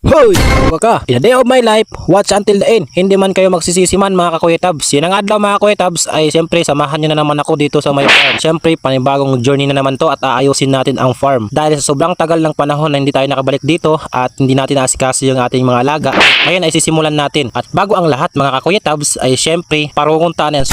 Hoy! Waka! In a day of my life, watch until the end. Hindi man kayo magsisisi man mga kakuya tabs. Yan ang adlaw mga kuya tabs ay siyempre samahan nyo na naman ako dito sa my farm. Siyempre panibagong journey na naman to at aayusin natin ang farm. Dahil sa sobrang tagal ng panahon na hindi tayo nakabalik dito at hindi natin naasikaso yung ating mga alaga, ngayon ay sisimulan natin. At bago ang lahat mga kakuya tabs ay siyempre parungong tanan.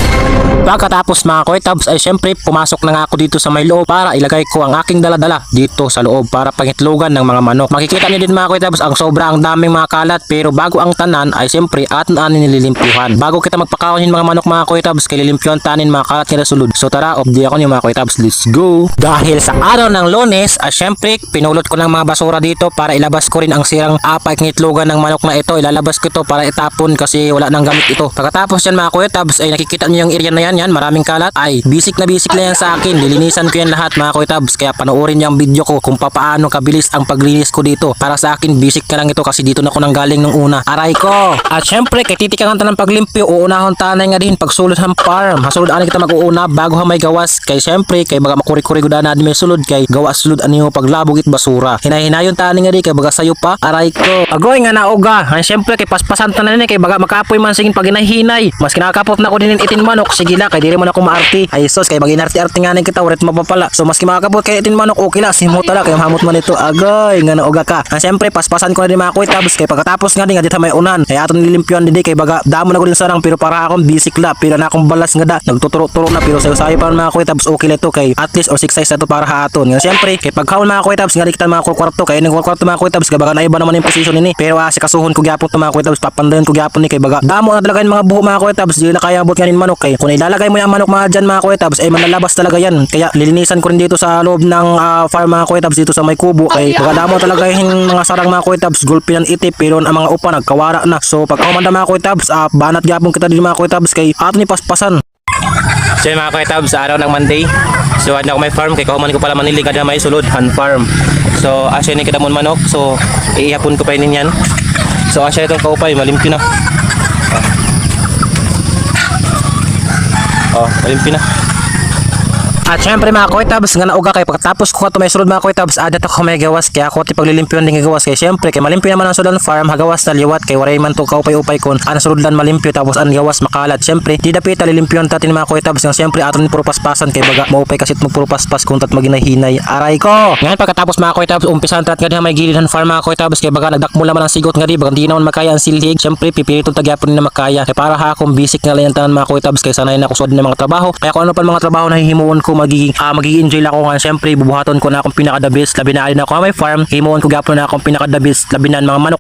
Pagkatapos mga kuya tabs ay siyempre pumasok na nga ako dito sa may loob para ilagay ko ang aking daladala dito sa loob para pangitlogan ng mga manok. Makikita nyo din mga kuya tabs ang sobrang daming mga kalat, pero bago ang tanan ay siyempre atin nililimpyuhan. Bago kita magpakaon yung mga manok mga kuya tabs, kay lilimpyuhan tanin mga kalat nila sulod. So tara, obdi ako yung mga kuya tabs, let's go. Dahil sa araw ng Lunes ay siyempre pinulot ko ng mga basura dito para ilabas ko rin ang sirang apay ngitlogan ng manok na ito. Ilalabas ko ito para itapon kasi wala nang gamit ito. Pagkatapos yan mga kuya tabs ay nakikita nyo yung area na yan, maraming kalat. Ay basic na yan sa akin, lilinisan ko yan lahat mga kuya tabs. Kaya panoorin niyo ang video ko kung paano kabilis ang paglinis ko dito. Para sa akin basic na lang ito kasi dito na ako nang galing nung una. Aray ko! At syempre kay titikangan ta ng paglimpyo, uunahon tanay nga din pagsulod ng farm. Hasulod ani kita mag-uuna bago ha may gawas. Kay syempre kay baga makuri-kuri gud na may sulod kay gawas sulod ani mo paglabog it basura. Hinay-hinayon tanay nga di kay baga sayo pa. Aray ko! Agoy nga nauga. Ay syempre kay paspasan ta na ni kay baga makapoy man sigin pag hinahinay. Mas kinakapot na ko din itin manok. Sige la kay diri man ako maarti. Ay sos kay maginarti-arti nga ni kita uret mapapala. So mas makakapot kay itin manok okay la simot tala kay hamot man ito. Agoy nga nauga ka. Ay syempre paspasan ko na din mga kuy tabs kay pagkatapos nga din nga dito may unan ay aton nilimpyon din kay baga damo na ko din sarang pero para akong bisik la pero na akong balas nga da nagtuturo-turo na pero sayo pa mga kuy tabs okay la to kay at least or 6 size na to para haton nga syempre kay paghaon mga kuy tabs nga di kita mga kwarto kay ning kwarto mga kuy tabs kay baga naiba naman yung position ni pero si kasuhon ko gyapon to mga kuy tabs papandayon ko gyapon ni kay baga damo na talaga yung mga buho mga kuy tabs di na kaya abot nga nin manok kay kung ilalagay mo yung manok mga dyan mga kuy tabs ay manlalabas talaga yan kaya lilinisan ko rin dito sa loob ng farm mga kuy tabs dito sa may kubo kay baga damo talaga yung mga sarang mga kuy tabs gulpinan itip pero ang mga upa nagkawara na so pag kumanda mga kuy tabs banat gyapon kita din mga kuy tabs kay ato ni paspasan. So mga kuy tabs sa araw ng Monday so adna ko may farm kay kahuman ko pala manili kada may sulod han farm so asya ni kita mon manok so iihapon ko pa inin yan so asya itong kaupay malimpyo na malimpyo na. At syempre mga kuy tabs nga nauga kay pagkatapos ko to may sulod mga kuy tabs adat ako may gawas kaya ako ti paglilimpyon din gawas kay syempre kay malimpyo naman ang sudan farm hagawas na liwat kay waray man to kaupay-upay kon ang sulodlan malimpyo tapos ang gawas makalat syempre di dapat lilimpyon tatin mga kuy tabs nga syempre aton puro paspasan kay baga maupay kasi mo puro paspas kun tat maginahinay aray ko. Ngayon pagkatapos mga kuy tabs umpisan tat nga may gilidhan farm mga kuy tabs kay baga nagdakmo naman ang sigot nga di baga di naman makaya ang silhig syempre pipiliton tagyapon na makaya kay para ha akong basic nga lang tanan mga kuy tabs kay sanay na ako sa mga trabaho kaya kung ano pa mga trabaho na hihimuon ko magigi-enjoy lang ako nga syempre bubuhaton ko na akong pinaka the best labi na alin ako may farm himuon ko gapon na akong pinaka the best labi na mga manok